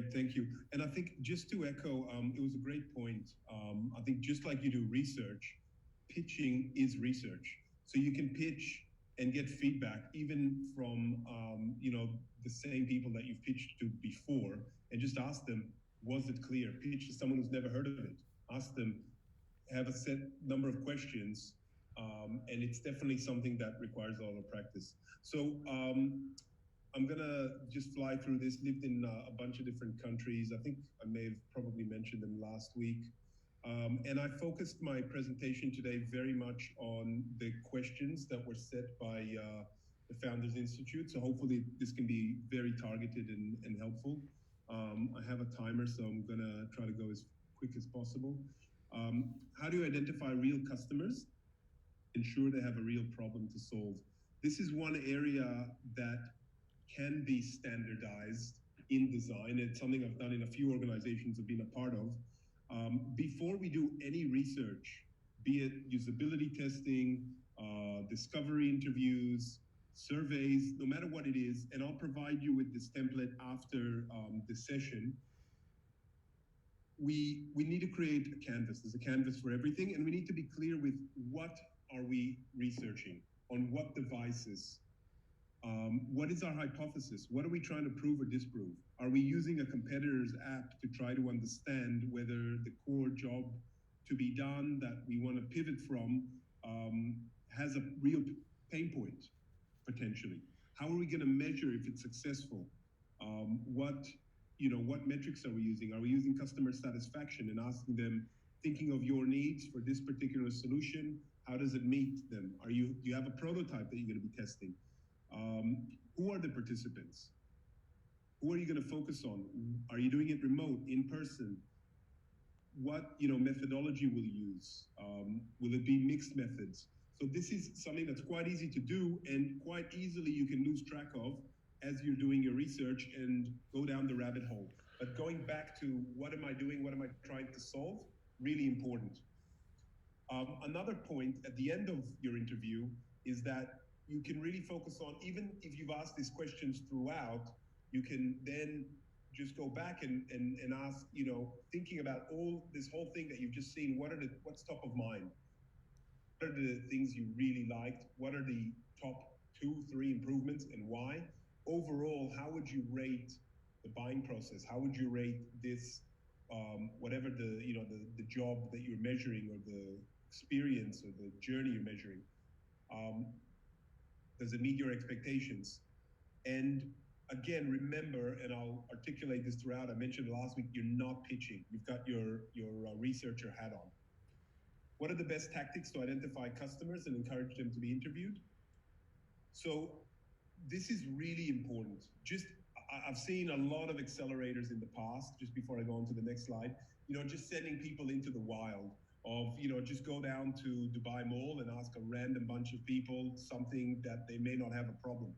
Great, thank you. And I think just to echo, it was a great point. I think just like you do research, pitching is research. So you can pitch and get feedback even from the same people that you've pitched to before, and just ask them, was it clear? Pitch to someone who's never heard of it. Ask them, have a set number of questions, and it's definitely something that requires a lot of practice. So I'm gonna just fly through this. Lived in a bunch of different countries. I think I may have probably mentioned them last week. And I focused my presentation today very much on the questions that were set by the Founders Institute. So hopefully this can be very targeted and helpful. I have a timer, so I'm gonna try to go as quick as possible. How do you identify real customers? Ensure they have a real problem to solve. This is one area that can be standardized in design. It's something I've done in a few organizations I've been a part of. Before we do any research, be it usability testing, discovery interviews, surveys, no matter what it is, and I'll provide you with this template after the session. We need to create a canvas. There's a canvas for everything, and we need to be clear with what are we researching, on what devices, what is our hypothesis? What are we trying to prove or disprove? Are we using a competitor's app to try to understand whether the core job to be done that we want to pivot from has a real pain point, potentially? How are we going to measure if it's successful? What metrics are we using? Are we using customer satisfaction and asking them, thinking of your needs for this particular solution, how does it meet them? Do you have a prototype that you're going to be testing? Who are the participants? Who are you going to focus on? Are you doing it remote, in person? What methodology will you use? Will it be mixed methods? So this is something that's quite easy to do and quite easily you can lose track of as you're doing your research and go down the rabbit hole. But going back to what am I doing? What am I trying to solve? Really important. Another point at the end of your interview is that you can really focus on, even if you've asked these questions throughout, you can then just go back and ask, thinking about this whole thing that you've just seen, what's top of mind? What are the things you really liked? What are the top 2-3 improvements and why? Overall, how would you rate the buying process? How would you rate this, whatever the job that you're measuring or the experience or the journey you're measuring? Does it meet your expectations? And again, remember, and I'll articulate this throughout, I mentioned last week, you're not pitching. You've got your researcher hat on. What are the best tactics to identify customers and encourage them to be interviewed? So this is really important. I've seen a lot of accelerators in the past, just before I go on to the next slide, just sending people into the wild of, just go down to Dubai Mall and ask a random bunch of people something that they may not have a problem.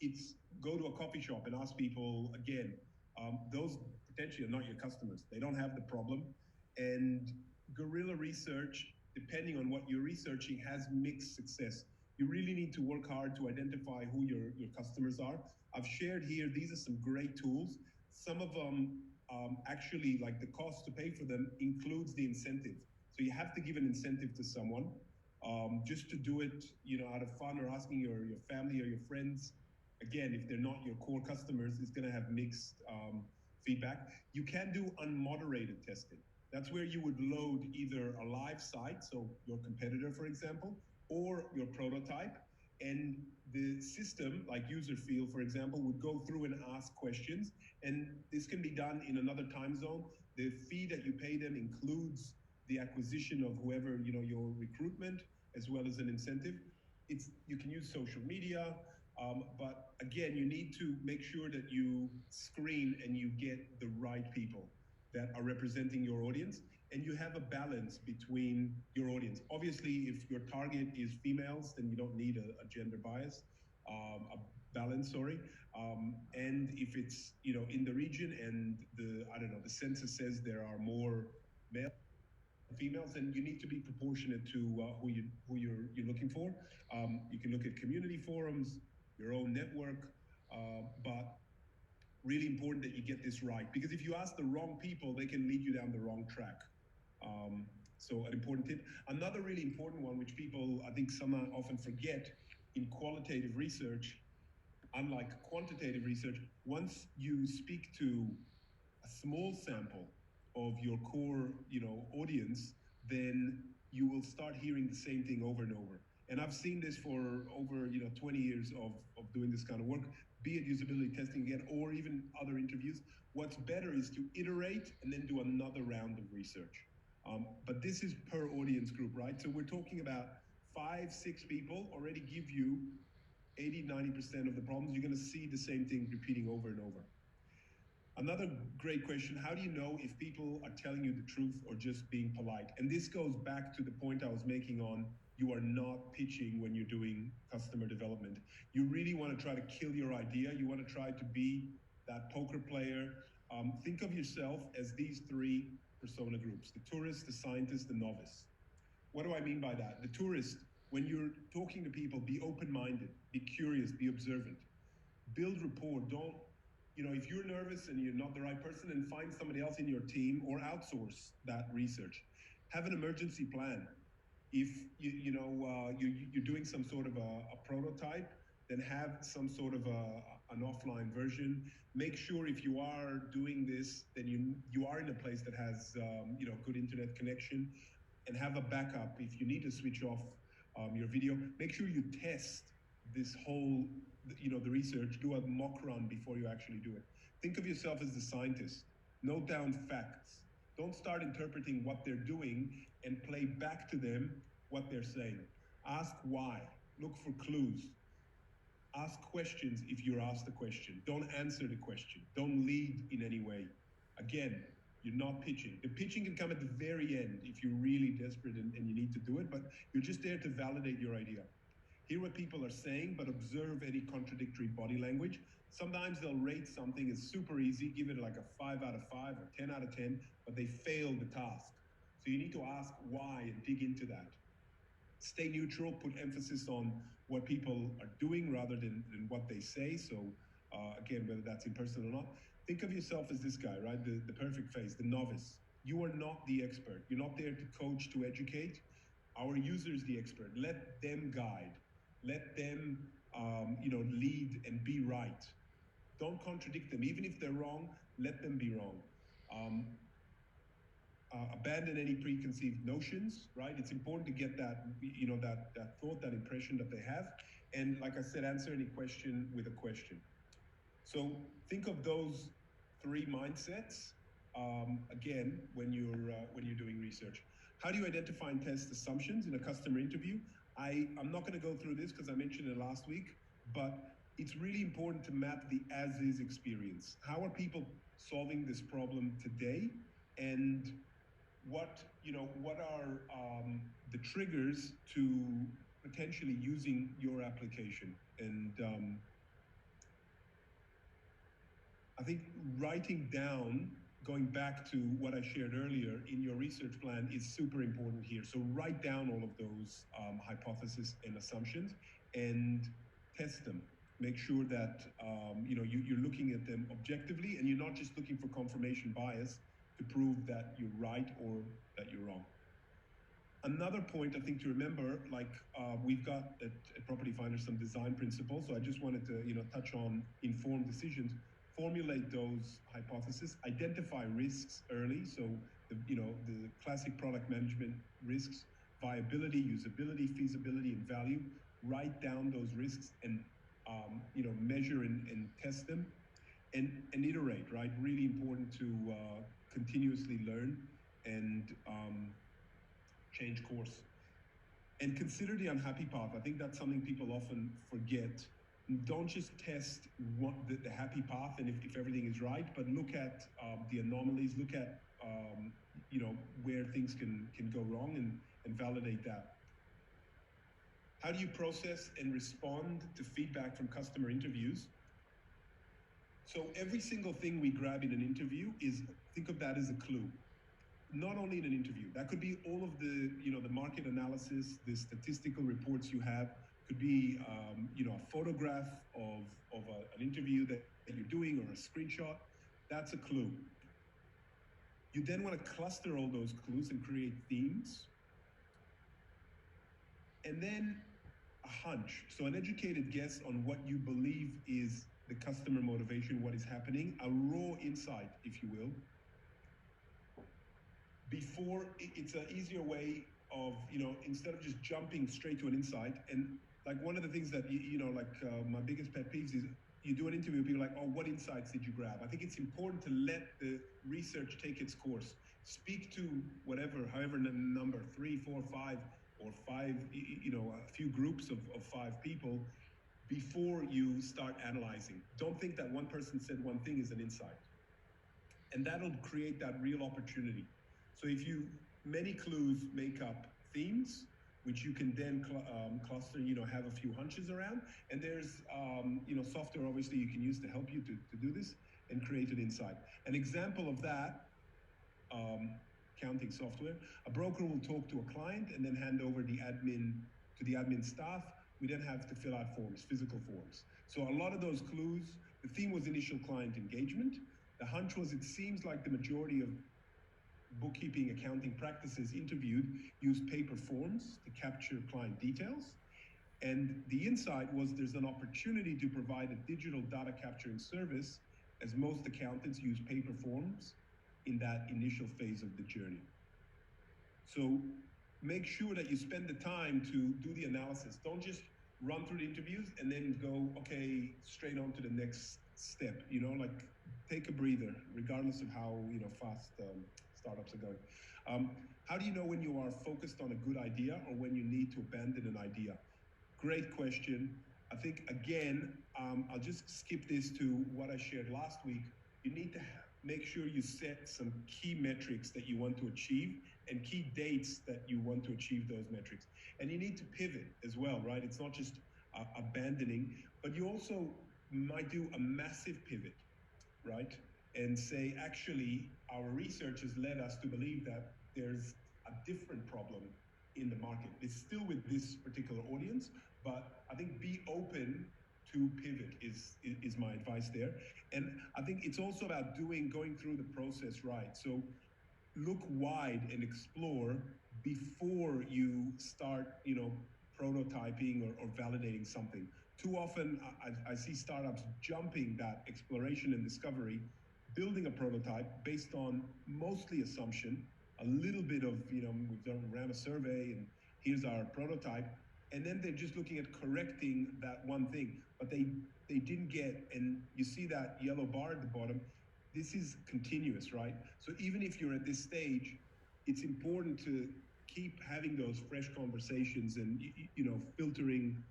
It's go to a coffee shop and ask people, again, those potentially are not your customers. They don't have the problem. And guerrilla research, depending on what you're researching, has mixed success. You really need to work hard to identify who your customers are. I've shared here, these are some great tools. Some of them actually, like the cost to pay for them includes the incentive. So you have to give an incentive to someone just to do it, out of fun, or asking your family or your friends. Again, if they're not your core customers, it's gonna have mixed feedback. You can do unmoderated testing. That's where you would load either a live site, so your competitor, for example, or your prototype, and the system, like UserFeel, for example, would go through and ask questions, and this can be done in another time zone. The fee that you pay them includes the acquisition of whoever, your recruitment, as well as an incentive. You can use social media, but again, you need to make sure that you screen and you get the right people that are representing your audience, and you have a balance between your audience. Obviously, if your target is females, then you don't need a gender bias, a balance, sorry. And if it's, in the region and the census says there are more male females, then you need to be proportionate to who you're looking for. You can look at community forums, your own network, but Really important that you get this right, because if you ask the wrong people, they can lead you down the wrong track. So an important tip. Another really important one, which people I think some often forget in qualitative research, unlike quantitative research, once you speak to a small sample of your core, audience, then you will start hearing the same thing over and over. And I've seen this for over 20 years of doing this kind of work, be it usability testing again, or even other interviews. What's better is to iterate and then do another round of research. But this is per audience group, right? So we're talking about 5-6 people already give you 80-90% of the problems. You're going to see the same thing repeating over and over. Another great question, how do you know if people are telling you the truth or just being polite? And this goes back to the point I was making on you are not pitching when you're doing customer development. You really want to try to kill your idea. You want to try to be that poker player. Think of yourself as these three persona groups: the tourist, the scientist, the novice. What do I mean by that? The tourist, when you're talking to people, be open-minded, be curious, be observant, build rapport. Don't, if you're nervous and you're not the right person, then find somebody else in your team or outsource that research. Have an emergency plan. If you're doing some sort of a prototype, then have some sort of an offline version. Make sure if you are doing this, then you are in a place that has good internet connection, and have a backup if you need to switch off your video. Make sure you test this whole, the research. Do a mock run before you actually do it. Think of yourself as the scientist. Note down facts. Don't start interpreting what they're doing and play back to them what they're saying. Ask why. Look for clues. Ask questions if you're asked a question. Don't answer the question. Don't lead in any way. Again, you're not pitching. The pitching can come at the very end if you're really desperate and you need to do it, but you're just there to validate your idea. Hear what people are saying, but observe any contradictory body language. Sometimes they'll rate something as super easy, give it like a 5 out of 5 or 10 out of 10, but they failed the task. So you need to ask why and dig into that. Stay neutral, put emphasis on what people are doing rather than what they say. So again, whether that's in person or not, think of yourself as this guy, right? The perfect face, the novice. You are not the expert. You're not there to coach, to educate. Our user is the expert. Let them guide. Let them, lead and be right. Don't contradict them. Even if they're wrong, let them be wrong. Abandon any preconceived notions, right? It's important to get that, that thought, that impression that they have. And like I said, answer any question with a question. So think of those three mindsets, again, when you're doing research. How do you identify and test assumptions in a customer interview? I'm not going to go through this because I mentioned it last week, but it's really important to map the as-is experience. How are people solving this problem today? And what are the triggers to potentially using your application? And I think writing down, going back to what I shared earlier in your research plan, is super important here. So write down all of those hypotheses and assumptions and test them. Make sure that you're looking at them objectively and you're not just looking for confirmation bias to prove that you're right or that you're wrong. Another point I think to remember, we've got at Property Finder some design principles, so I just wanted to touch on informed decisions. Formulate those hypotheses, identify risks early, so the classic product management risks: viability, usability, feasibility, and value. Write down those risks and measure and test them, and iterate. Right, really important to continuously learn and change course. And consider the unhappy path. I think that's something people often forget. Don't just test the happy path and if everything is right, but look at the anomalies, look at where things can go wrong and validate that. How do you process and respond to feedback from customer interviews? So every single thing we grab in an interview think of that as a clue. Not only in an interview, that could be all of the the market analysis, the statistical reports you have, Could be a photograph of an interview that you're doing, or a screenshot. That's a clue. You then want to cluster all those clues and create themes. And then a hunch. So an educated guess on what you believe is the customer motivation, what is happening, a raw insight, if you will. Before, it's an easier way of, instead of just jumping straight to an insight. And like one of the things that, my biggest pet peeves is you do an interview, people are like, oh, what insights did you grab? I think it's important to let the research take its course. Speak to however number, 3, 4, 5, or 5, a few groups of 5 people before you start analyzing. Don't think that one person said one thing is an insight. And that'll create that real opportunity. So many clues make up themes, which you can then cluster, have a few hunches around. And there's, software obviously you can use to help you to do this and create an insight. An example of that, counting software, a broker will talk to a client and then hand over the admin staff. We then have to fill out forms, physical forms. So a lot of those clues, the theme was initial client engagement. The hunch was, it seems like the majority of bookkeeping accounting practices interviewed use paper forms to capture client details. And the insight was, there's an opportunity to provide a digital data capturing service, as most accountants use paper forms in that initial phase of the journey. So make sure that you spend the time to do the analysis. Don't just run through the interviews and then go, okay, straight on to the next step. Take a breather, regardless of how fast startups are going. How do you know when you are focused on a good idea or when you need to abandon an idea? Great question. I think, again, I'll just skip this to what I shared last week. You need to make sure you set some key metrics that you want to achieve and key dates that you want to achieve those metrics. And you need to pivot as well, right? It's not just abandoning, but you also might do a massive pivot, right? And say, actually, our research has led us to believe that there's a different problem in the market. It's still with this particular audience, but I think be open to pivot is my advice there. And I think it's also about going through the process right. So look wide and explore before you start, prototyping or validating something. Too often, I see startups jumping that exploration and discovery, building a prototype based on mostly assumption, a little bit of, we've ran a survey and here's our prototype. And then they're just looking at correcting that one thing, but they didn't get, and you see that yellow bar at the bottom, this is continuous, right? So even if you're at this stage, it's important to keep having those fresh conversations and, filtering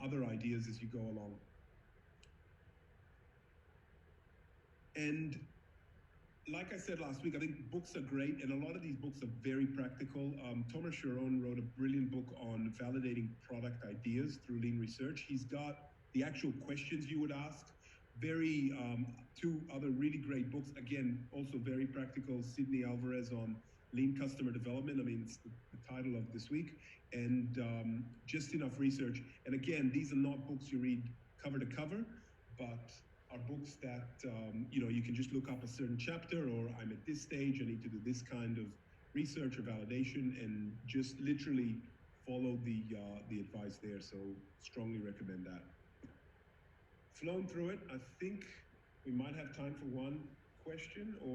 other ideas as you go along. And like I said last week, I think books are great, and a lot of these books are very practical. Thomas Sharon wrote a brilliant book on validating product ideas through lean research. He's got the actual questions you would ask. Two other really great books, again, also very practical. Sydney Alvarez on lean customer development. I mean, it's the title of this week. And Just Enough Research. And again, these are not books you read cover to cover, but are books that, you can just look up a certain chapter, or I'm at this stage, I need to do this kind of research or validation, and just literally follow the advice there. So strongly recommend that. Flown through it. I think we might have time for one question or